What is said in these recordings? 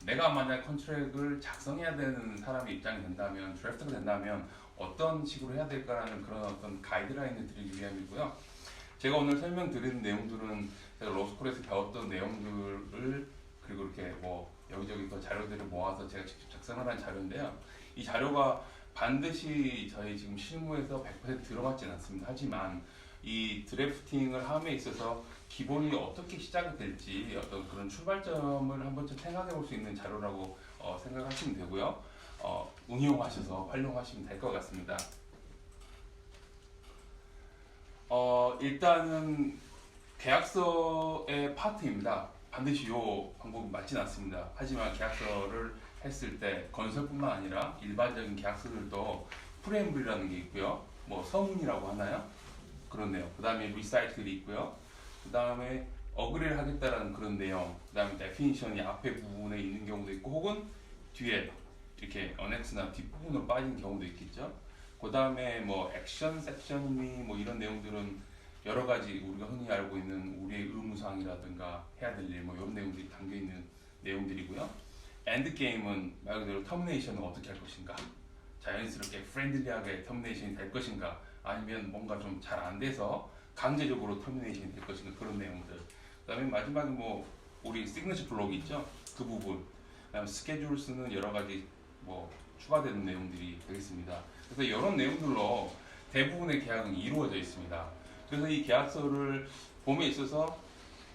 내가 만약 컨트랙을 작성해야 되는 사람의 입장이 된다면, 드래프트가 된다면 어떤 식으로 해야 될까라는 그런 어떤 가이드라인을 드리기 위함이고요. 제가 오늘 설명드리는 내용들은 제가 로스쿨에서 배웠던 내용들을 그리고 이렇게 뭐 여기저기 그 자료들을 모아서 제가 직접 작성을 한 자료인데요. 이 자료가 반드시 저희 지금 실무에서 100% 들어맞지는 않습니다. 하지만 이 드래프팅을 함에 있어서 기본이 어떻게 시작이 될지 어떤 그런 출발점을 한 번쯤 생각해 볼 수 있는 자료라고 생각하시면 되고요. 응용하셔서 활용하시면 될 것 같습니다. 일단은 계약서의 파트입니다. 반드시 이 방법이 맞진 않습니다. 하지만 계약서를 했을 때 건설뿐만 아니라 일반적인 계약서들도 프레임블이라는 게 있고요. 뭐 서문이라고 하나요? 그렇네요. 그 다음에 리사이클이 있고요. 그 다음에 어그리를 하겠다라는 그런 내용. 그 다음에 데피니션이 앞에 부분에 있는 경우도 있고 혹은 뒤에 이렇게 어넥스나 뒷부분으로 빠진 경우도 있겠죠. 그 다음에 뭐 액션 섹션이 뭐 이런 내용들은 여러 가지 우리가 흔히 알고 있는 우리의 의무사항이라든가 해야 될 일 뭐 이런 내용들이 담겨 있는 내용들이고요. 엔드 게임은 말 그대로 터미네이션을 어떻게 할 것인가, 자연스럽게 프렌들리하게 터미네이션이 될 것인가, 아니면 뭔가 좀 잘 안 돼서 강제적으로 터미네이션이 될 것인가 그런 내용들. 그다음에 마지막에 뭐 우리 시그니처 블록이 있죠. 그 부분. 그다음 스케줄 쓰는 여러 가지 뭐 추가되는 내용들이 되겠습니다. 그래서 이런 내용들로 대부분의 계약은 이루어져 있습니다. 그래서 이 계약서를 봄에 있어서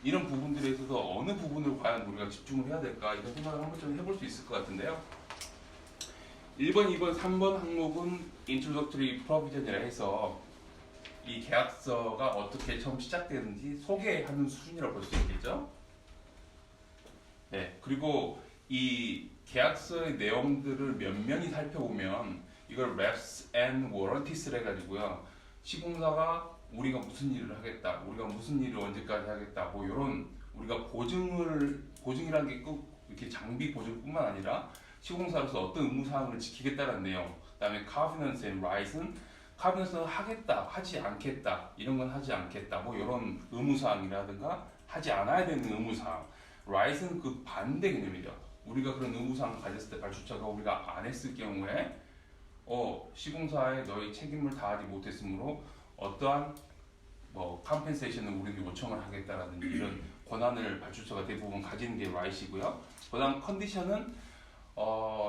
이런 부분들에 있어서 어느 부분을 과연 우리가 집중을 해야 될까 이런 생각을 한 번쯤 해볼 수 있을 것 같은데요. 1번, 2번, 3번 항목은 Introductory Provision이라 해서 이 계약서가 어떻게 처음 시작되는지 소개하는 수준이라고 볼 수 있겠죠. 네, 그리고 이 계약서의 내용들을 면면히 살펴보면 이걸 Reps and Warranties를 해가지고요. 시공사가 우리가 무슨 일을 하겠다, 우리가 무슨 일을 언제까지 하겠다, 뭐 이런 우리가 보증이라는 게 꼭 이렇게 장비 보증뿐만 아니라 시공사로서 어떤 의무사항을 지키겠다는 내용, 그다음에 Covenants and Rights는 Covenants는 하겠다, 하지 않겠다, 이런 건 하지 않겠다, 뭐 이런 의무사항이라든가 하지 않아야 되는 의무사항. Rights는 그 반대 개념이죠. 우리가 그런 의무사항을 가졌을 때 발주처가 우리가 안 했을 경우에 시공사에 너희 책임을 다하지 못했으므로 어떠한 뭐 컴펜세이션을 우리는 요청을 하겠다라든지 이런 권한을 발주처가 대부분 가지는 게 right이고요. 그다음 컨디션은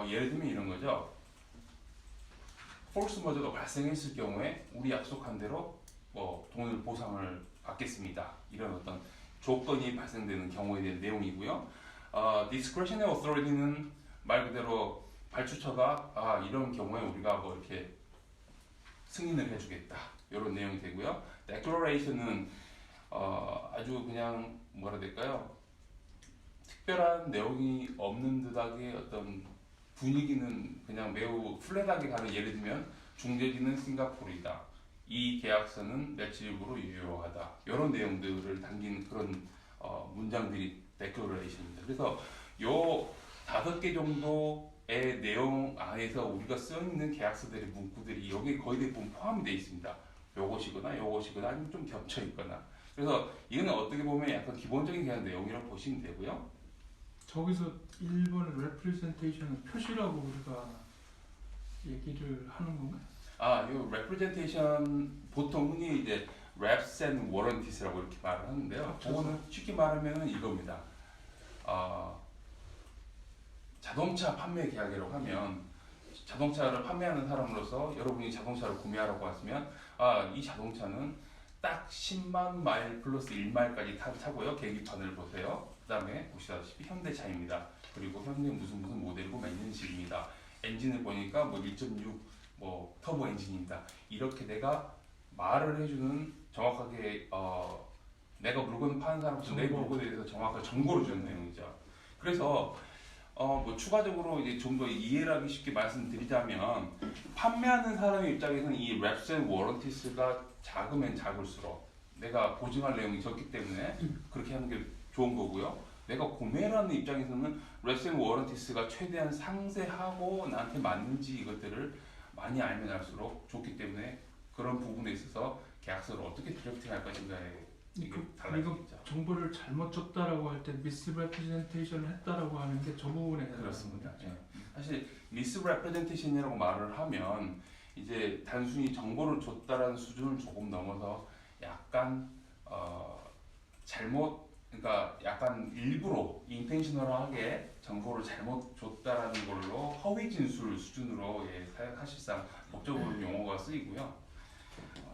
예를 들면 이런 거죠. 폴스 머저가 발생했을 경우에 우리 약속한 대로 뭐 돈을 보상을 받겠습니다. 이런 어떤 조건이 발생되는 경우에 대한 내용이고요. discretionary authority는 말 그대로 발주처가 이런 경우에 우리가 뭐 이렇게 승인을 해주겠다 이런 내용이 되고요. declaration은 아주 그냥 뭐라 해야 될까요? 특별한 내용이 없는 듯하게 어떤 분위기는 그냥 매우 플랫하게 가는, 예를 들면 중재지는 싱가포르이다, 이 계약서는 며칠부로 유효하다, 이런 내용들을 담긴 그런 문장들이 declaration입니다. 그래서 요 5개 정도의 내용 안에서 우리가 써있는 계약서들의 문구들이 여기 거의 대부분 포함이 되어 있습니다. 요것이거나 아니면 좀 겹쳐 있거나. 그래서 이거는 어떻게 보면 약간 기본적인 그냥 내용이라고 보시면 되고요. 저기서 1번 representation은 표시라고 우리가 얘기를 하는 건가요? 요 representation 보통 흔히 이제 reps and warranties라고 이렇게 말을 하는데요. 그거는 쉽게 말하면 이겁니다. 자동차 판매 계약이라고 하면 자동차를 판매하는 사람으로서 여러분이 자동차를 구매하라고 하시면 이 자동차는 딱 10만 마일 플러스 1마일까지 타고요. 계기판을 보세요. 그 다음에 보시다시피 현대차입니다. 그리고 현대 무슨 모델이고 몇 년식입니다. 엔진을 보니까 뭐 1.6 뭐 터보 엔진입니다. 이렇게 내가 말을 해주는 정확하게 내가 물건을 파는 사람으로서 내 물건에 대해서 정확하게 정보를 주는 내용이죠. 그래서 뭐 추가적으로 이제 좀 더 이해를 하기 쉽게 말씀드리자면 판매하는 사람의 입장에서는 이 Reps and Warranties가 작으면 작을수록 내가 보증할 내용이 적기 때문에 그렇게 하는 게 좋은 거고요. 내가 구매를 하는 입장에서는 Reps and Warranties가 최대한 상세하고 나한테 맞는지 이것들을 많이 알면 알수록 좋기 때문에 그런 부분에 있어서 계약서를 어떻게 드래프팅할 것인가에 이게 이거 달라지겠죠. 정보를 잘못 줬다라고 할 때 misrepresentation 했다라고 하는데 저 부분에 해당하는 그렇습니다. 거죠. 예. 사실 misrepresentation이라고 말을 하면 이제 단순히 정보를 줬다라는 수준을 조금 넘어서 약간 잘못, 그러니까 약간 일부러 인텐셔널하게 정보를 잘못 줬다라는 걸로 허위 진술 수준으로 사실상 법적으로 용어가 쓰이고요.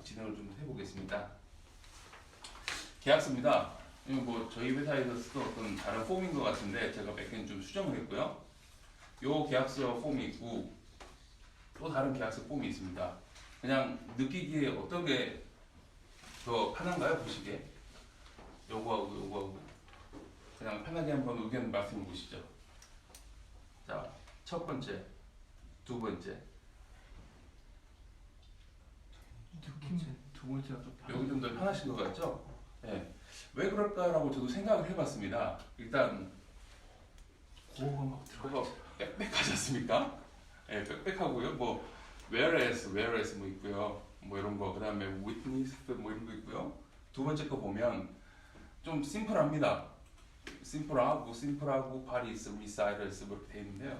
진행을 좀 해보겠습니다. 계약서입니다. 이거 뭐 저희 회사에서 쓰던 어떤 다른 폼인 것 같은데 제가 몇 개는 좀 수정을 했고요. 요 계약서 폼이 있고 또 다른 계약서 폼이 있습니다. 그냥 느끼기에 어떤 게 더 편한가요? 보시기에 요거하고 요거하고 그냥 편하게 한번 의견 말씀해 보시죠. 자, 첫 번째, 두 번째. 두 번째가 더 여기 좀 더 편하신 것 같죠? 예. 왜 그럴까라고 저도 생각을 해봤습니다. 일단 고어가 막 들어가. 그거 빽빽하지 않습니까? 예, 빽빽하고요. 뭐 whereas 뭐 있고요. 뭐 이런 거. 그다음에 witness 뭐 이런 거 있고요. 두 번째 거 보면 좀 심플합니다. 심플하고 parties, recitals 이렇게 돼 있는데요.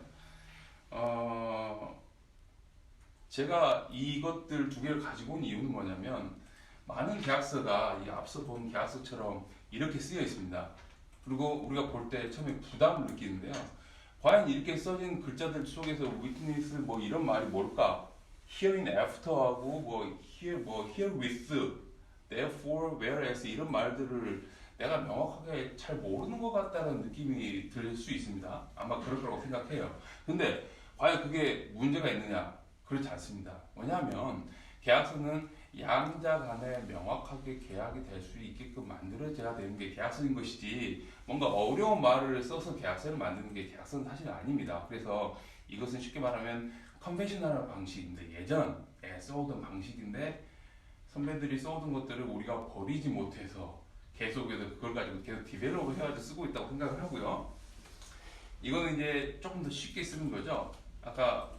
제가 이것들 두 개를 가지고 온 이유는 뭐냐면 많은 계약서가 이 앞서 본 계약서처럼 이렇게 쓰여 있습니다. 그리고 우리가 볼 때 처음에 부담을 느끼는데요. 과연 이렇게 써진 글자들 속에서 witness 뭐 이런 말이 뭘까? herein after하고 뭐 here with, therefore, whereas 이런 말들을 내가 명확하게 잘 모르는 것 같다는 느낌이 들 수 있습니다. 아마 그럴 거라고 생각해요. 근데 과연 그게 문제가 있느냐? 그렇지 않습니다. 왜냐하면 계약서는 양자 간에 명확하게 계약이 될 수 있게끔 만들어져야 되는 게 계약서인 것이지 뭔가 어려운 말을 써서 계약서를 만드는 게 계약서는 사실 아닙니다. 그래서 이것은 쉽게 말하면 컨벤셔널한 방식인데 예전에 써오던 방식인데 선배들이 써오던 것들을 우리가 버리지 못해서 계속해서 그걸 가지고 계속 디벨롭을 해가지고 쓰고 있다고 생각을 하고요. 이거는 이제 조금 더 쉽게 쓰는 거죠. 아까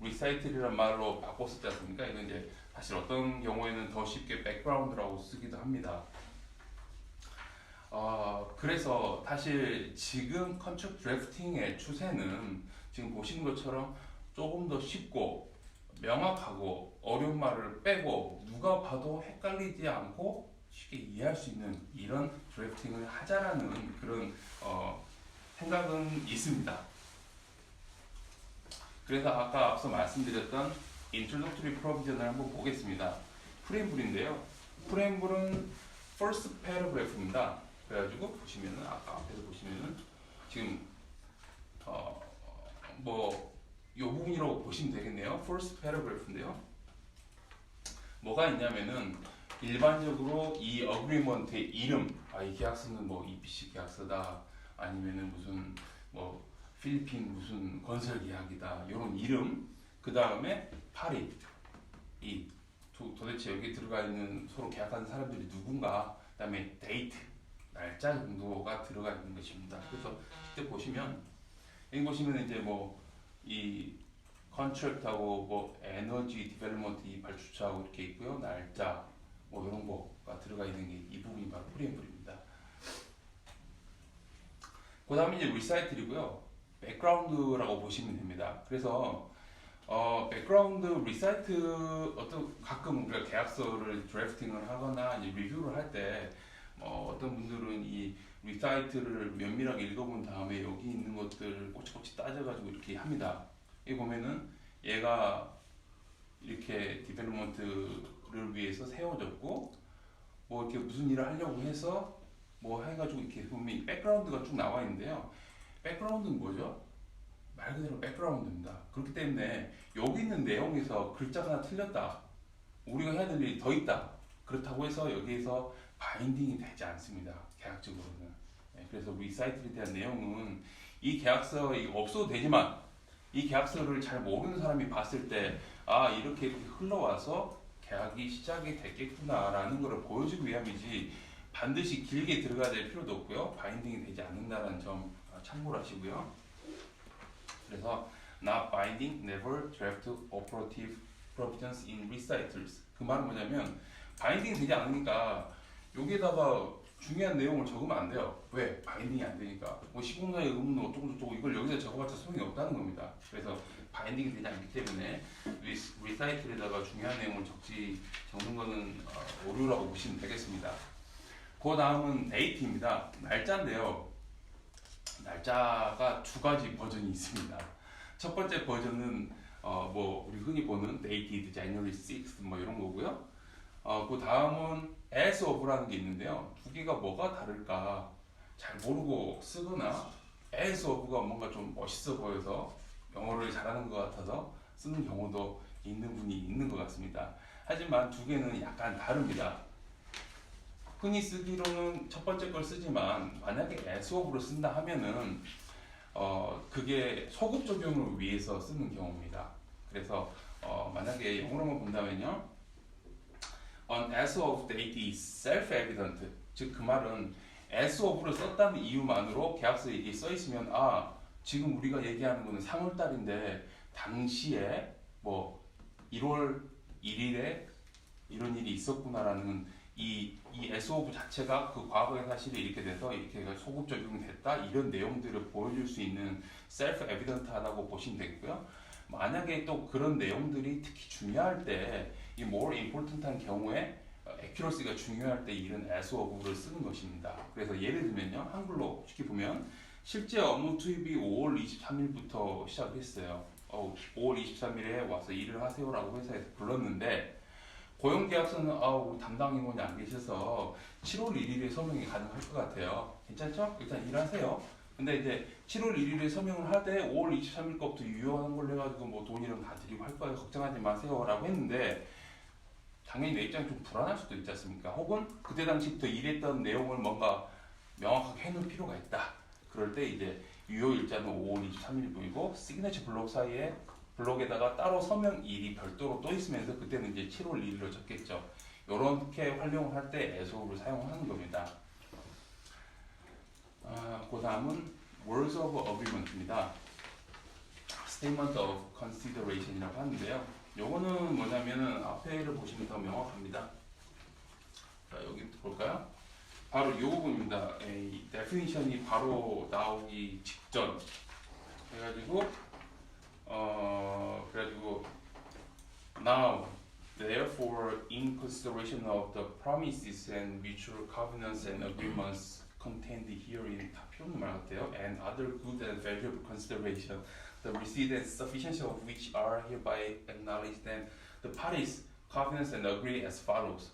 리사이틀이라는 말로 바꿨었지 않습니까? 이건 이제 사실 어떤 경우에는 더 쉽게 백그라운드라고 쓰기도 합니다. 그래서 사실 지금 컨트랙트 드래프팅의 추세는 지금 보시는 것처럼 조금 더 쉽고 명확하고 어려운 말을 빼고 누가 봐도 헷갈리지 않고 쉽게 이해할 수 있는 이런 드래프팅을 하자라는 그런 생각은 있습니다. 그래서 아까 앞서 말씀드렸던 introductory provision을 한번 보겠습니다. 프레임블인데요. 프레임블은 first paragraph입니다. 그래가지고 보시면은 아까 앞에서 보시면은 지금 뭐 이 부분이라고 보시면 되겠네요. first paragraph인데요. 뭐가 있냐면은 일반적으로 이 agreement의 이름, 이 계약서는 뭐 EPC 계약서다, 아니면은 무슨 뭐 필리핀 무슨 건설 계약이다, 이런 이름, 그 다음에 파리, 이 도대체 여기 들어가 있는 서로 계약하는 사람들이 누군가, 그 다음에 데이트, 날짜 정도가 들어가 있는 것입니다. 그래서 이때 보시면 여기 보시면 이제 뭐 이 컨트랙트하고 뭐 에너지 디벨롭먼트 이 발주처하고 이렇게 있고요, 날짜 뭐 이런 거가 들어가 있는 게 이 부분이 바로 프레임블입니다. 그 다음에 이제 리사이틀이고요. 백그라운드라고 보시면 됩니다. 그래서 백그라운드 리사이트 가끔 우리가 계약서를 드래프팅을 하거나 이제 리뷰를 할 때 어떤 분들은 이 리사이트를 면밀하게 읽어본 다음에 여기 있는 것들 꼬치꼬치 따져가지고 이렇게 합니다. 여기 보면은 얘가 이렇게 디벨롭먼트를 위해서 세워졌고 뭐 이렇게 무슨 일을 하려고 해서 뭐 해가지고 이렇게 보면 백그라운드가 쭉 나와 있는데요. 백그라운드는 뭐죠? 말 그대로 백그라운드입니다. 그렇기 때문에 여기 있는 내용에서 글자가 하나 틀렸다, 우리가 해야 될 일이 더 있다, 그렇다고 해서 여기에서 바인딩이 되지 않습니다. 계약적으로는. 그래서 리사이틀에 대한 내용은 이 계약서 없어도 되지만 이 계약서를 잘 모르는 사람이 봤을 때 이렇게 흘러와서 계약이 시작이 됐겠구나라는 것을 보여주기 위함이지 반드시 길게 들어가야 될 필요도 없고요. 바인딩이 되지 않는다는 점 참고를 하시고요. 그래서 not binding, never draft operative provisions in recitals. 그 말은 뭐냐면 바인딩이 되지 않으니까 여기에다가 중요한 내용을 적으면 안 돼요. 왜? 바인딩이 안 되니까. 뭐 시공사의 의무는 어쩌고 저쩌고 이걸 여기서 적어봤자 소용이 없다는 겁니다. 그래서 바인딩이 되지 않기 때문에 리사이클에다가 중요한 내용을 적는 거는 오류라고 보시면 되겠습니다. 그 다음은 데이트입니다. 날짜인데요. 날짜가 두 가지 버전이 있습니다. 첫 번째 버전은 뭐 우리 흔히 보는 dated January 6th 뭐 이런 거고요. 그 다음은 as of라는 게 있는데요. 두 개가 뭐가 다를까 잘 모르고 쓰거나 as of가 뭔가 좀 멋있어 보여서 영어를 잘하는 것 같아서 쓰는 경우도 있는 분이 있는 것 같습니다. 하지만 두 개는 약간 다릅니다. 흔히 쓰기로는 첫 번째 걸 쓰지만 만약에 as of로 쓴다 하면은 그게 소급 적용을 위해서 쓰는 경우입니다. 그래서 만약에 영어로만 본다면요, an as of date is self-evident. 즉 그 말은 as of를 썼다는 이유만으로 계약서에 이게 써 있으면 지금 우리가 얘기하는 거는 3월 달인데 당시에 뭐 1월 1일에 이런 일이 있었구나라는 이 as of 자체가 그 과거의 사실이 이렇게 돼서 이렇게 소급 적용됐다 이런 내용들을 보여줄 수 있는 self-evident하다고 보시면 되겠고요. 만약에 또 그런 내용들이 특히 중요할 때 이 more important한 경우에 accuracy가 중요할 때 이런 as of를 쓰는 것입니다. 그래서 예를 들면요, 한글로 쉽게 보면 실제 업무 투입이 5월 23일부터 시작을 했어요. 5월 23일에 와서 일을 하세요라고 회사에서 불렀는데 고용계약서는 우리 담당 임원이 안 계셔서 7월 1일에 서명이 가능할 것 같아요. 괜찮죠? 일단 일하세요. 근데 이제 7월 1일에 서명을 하되 5월 23일 거부터 유효한 걸로 해가지고 뭐 돈이랑 다 드리고 할 거예요. 걱정하지 마세요라고 했는데 당연히 내 입장이 좀 불안할 수도 있지 않습니까? 혹은 그때 당시부터 일했던 내용을 뭔가 명확하게 해놓을 필요가 있다. 그럴 때 이제 유효 일자는 5월 23일이고 시그니처 블록 사이에 블록에다가 따로 서명일이 별도로 또 있으면서 그때는 이제 7월 1일로 적겠죠. 이렇게 활용을 할 때 as of를 사용하는 겁니다. 그 다음은 words of agreement입니다. statement of consideration이라고 하는데요. 요거는 뭐냐면은 앞에를 보시면 더 명확합니다. 자, 여기 볼까요? 바로 이 부분입니다. 이 definition이 바로 나오기 직전 해가지고 now therefore in consideration of the promises and mutual covenants and agreements contained herein 다 표현 말 같아요. and other good and valuable consideration the receipt and sufficiency of which are hereby acknowledged and the parties covenants and agree as follows.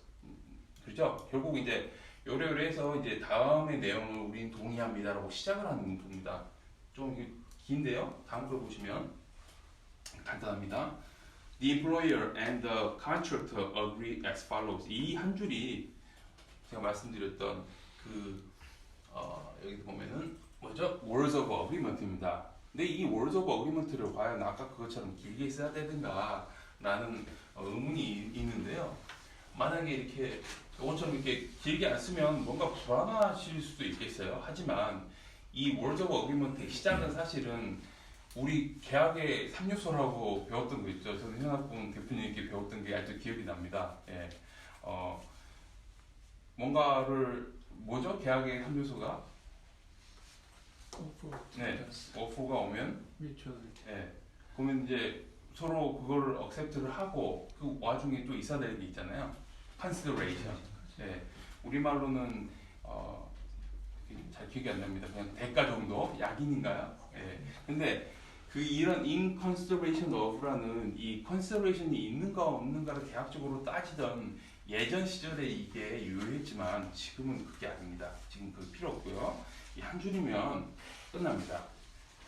그렇죠? 결국 이제 요래요래해서 이제 다음의 내용을 우린 동의합니다라고 시작을 하는 겁니다. 좀 긴데요. 다음 걸 보시면 간단합니다. The employer and the contractor agree as follows. 이 한 줄이 제가 말씀드렸던 여기 보면은 뭐죠? Words of Agreement입니다. 근데 이 Words of Agreement를 과연 아까 그것처럼 길게 써야 되는가 라는 의문이 있는데요. 만약에 이렇게 이것처럼 이렇게 길게 안 쓰면 뭔가 불안하실 수도 있겠어요. 하지만 이 Words of Agreement의 시작은 사실은 우리 계약의 3요소라고 배웠던 거 있죠. 저는 현학봉 대표님께 배웠던 게 아직도 기억이 납니다. 예. 뭔가를 뭐죠? 계약의 3요소가 오퍼가 오면 예. 그러면 이제 서로 그걸 accept를 하고 그 와중에 또 있어야 되는 게 있잖아요. consideration. 예. 우리말로는 잘 기억이 안 납니다. 그냥 대가 정도 약인인가요? 예. 근데 이런 in consideration of라는 이 consideration이 있는가 없는가를 계약적으로 따지던 예전 시절에 이게 유효했지만 지금은 그게 아닙니다. 지금 그 필요 없고요. 이 한 줄이면 끝납니다.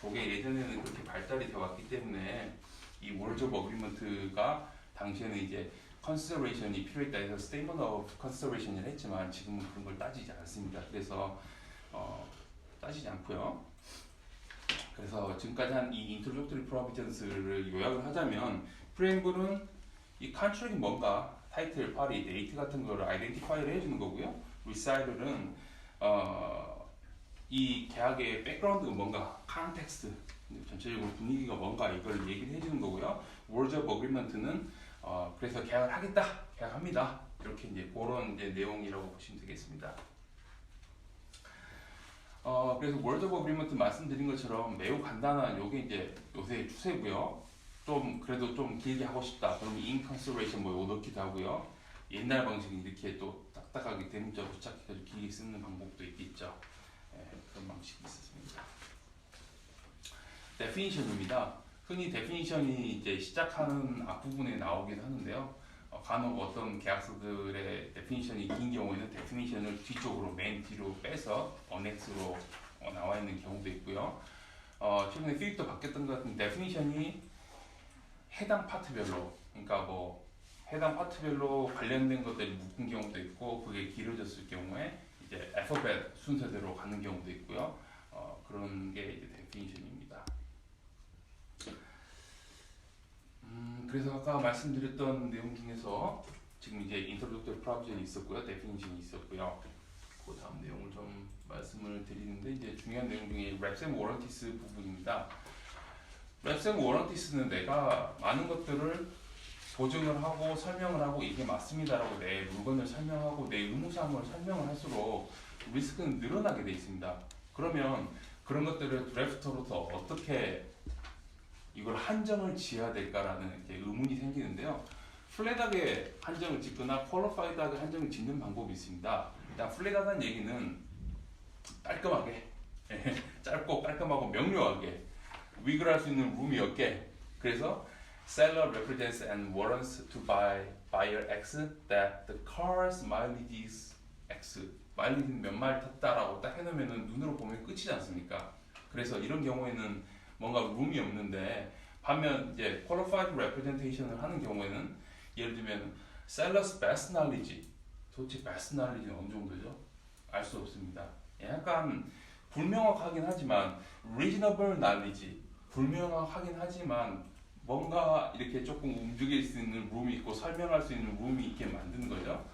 그게 예전에는 그렇게 발달이 되어 왔기 때문에 이 Words of Agreement가 당시에는 이제 consideration이 필요했다 해서 statement of consideration을 했지만 지금은 그런 걸 따지지 않습니다. 그래서 따지지 않고요. 그래서 지금까지 한 이 introductory provisions,를 요약을 하자면 preamble은 이 contract이 뭔가 타이틀, 파리, 데이트 같은 거를 아이덴티파이를 해주는 거고요. recital은 이 계약의 백그라운드가 뭔가, 컨텍스트, 전체적으로 분위기가 뭔가 이걸 얘기를 해주는 거고요. words of agreement는 그래서 계약을 하겠다, 계약합니다. 이렇게 이제 그런 이제 내용이라고 보시면 되겠습니다. 그래서 월드 오브 어그리먼트 말씀드린 것처럼 매우 간단한 요게 이제 요새 추세고요. 좀 그래도 좀 길게 하고 싶다. 그러면 인컨시더레이션 뭐 요거 넣기도 하고요. 옛날 방식은 이렇게 또 딱딱하게 대문자 부착해가지고 길게 쓰는 방법도 있겠죠. 그런 방식이 있었습니다. definition입니다. 흔히 definition이 이제 시작하는 앞부분에 나오긴 하는데요. 간혹 어떤 계약서들의 definition이 긴 경우에는 definition을 뒤쪽으로 맨 뒤로 빼서 annex로 나와 있는 경우도 있고요. 최근에 수익도 바뀌었던 것 같은 definition이 해당 파트별로, 그러니까 뭐 해당 파트별로 관련된 것들이 묶은 경우도 있고, 그게 길어졌을 경우에 이제 알파벳 순서대로 가는 경우도 있고요. 그런 게 이제 definition입니다. 그래서 아까 말씀드렸던 내용 중에서 지금 이제 introductory provision이 있었고요, definition이 있었고요. 그 다음 내용을 좀 말씀을 드리는데, 이제 중요한 내용 중에 reps and warranties 부분입니다. reps and warranties는 내가 많은 것들을 보증을 하고 설명을 하고 이게 맞습니다라고 내 물건을 설명하고 내 의무사항을 설명을 할수록 리스크는 늘어나게 돼 있습니다. 그러면 그런 것들을 드래프터로서 어떻게 이걸 한정을 지어야 될까라는 이제 의문이 생기는데요. 플랫하게 한정을 짓거나 퀄리파이드하게 한정을 짓는 방법이 있습니다. 일단 플랫하다는 얘기는 깔끔하게 짧고 깔끔하고 명료하게 위글할 수 있는 룸이 없게, 그래서 seller represents and warrants to buyer X that the car's mileage is X. 마일리지는 몇 마일 탔다라고 딱 해놓으면 눈으로 보면 끝이지 않습니까? 그래서 이런 경우에는 뭔가 룸이 없는데, 반면 이제 qualified representation을 하는 경우에는 예를 들면 seller's best knowledge, 도대체 best knowledge는 어느 정도죠? 알 수 없습니다. 약간 불명확하긴 하지만 reasonable knowledge, 불명확하긴 하지만 뭔가 이렇게 조금 움직일 수 있는 룸이 있고 설명할 수 있는 룸이 있게 만드는 거죠.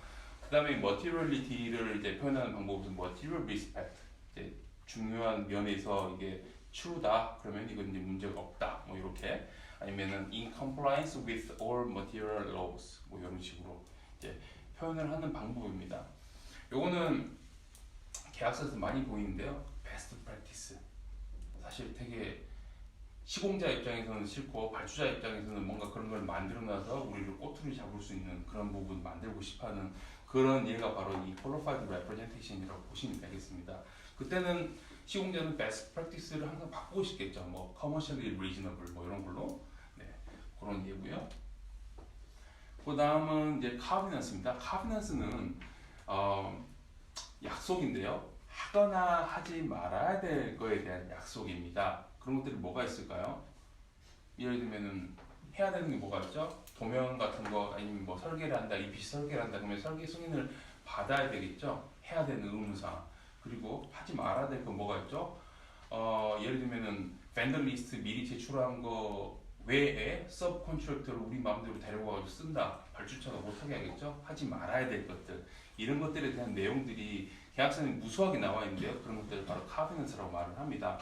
그 다음에 materiality를 이제 표현하는 방법은 material respect, 이제 중요한 면에서 이게 true다 그러면 이건 이제 문제가 없다 뭐 이렇게, 아니면은 in compliance with all material laws 뭐 이런 식으로 이제 표현을 하는 방법입니다. 요거는 계약서에서 많이 보이는데요. best practice, 사실 되게 시공자 입장에서는 싫고 발주자 입장에서는 뭔가 그런 걸 만들어놔서 우리를 꼬투리 잡을 수 있는 그런 부분 만들고 싶어하는 그런 예가 바로 이 qualified representation이라고 보시면 되겠습니다. 그때는 시공자는 best practice를 항상 바꾸고 싶겠죠. 뭐 commercially reasonable 뭐 이런 걸로, 네, 그런 예고요. 그 다음은 이제 covenants입니다. covenants는 약속인데요. 하거나 하지 말아야 될 거에 대한 약속입니다. 그런 것들이 뭐가 있을까요? 예를 들면은 해야 되는 게 뭐가 있죠? 도면 같은 거, 아니면 뭐 설계를 한다, EPC 설계를 한다, 그러면 설계 승인을 받아야 되겠죠? 해야 되는 의무사항. 그리고 하지 말아야 될 건 뭐가 있죠? 예를 들면은 벤더 리스트 미리 제출한 거 외에 서브 컨트랙터를 우리 마음대로 데려가서 쓴다, 발주처가 못하게 하겠죠? 하지 말아야 될 것들, 이런 것들에 대한 내용들이 계약서에 무수하게 나와 있는데요. 그런 것들을 바로 카비넌스라고 말을 합니다.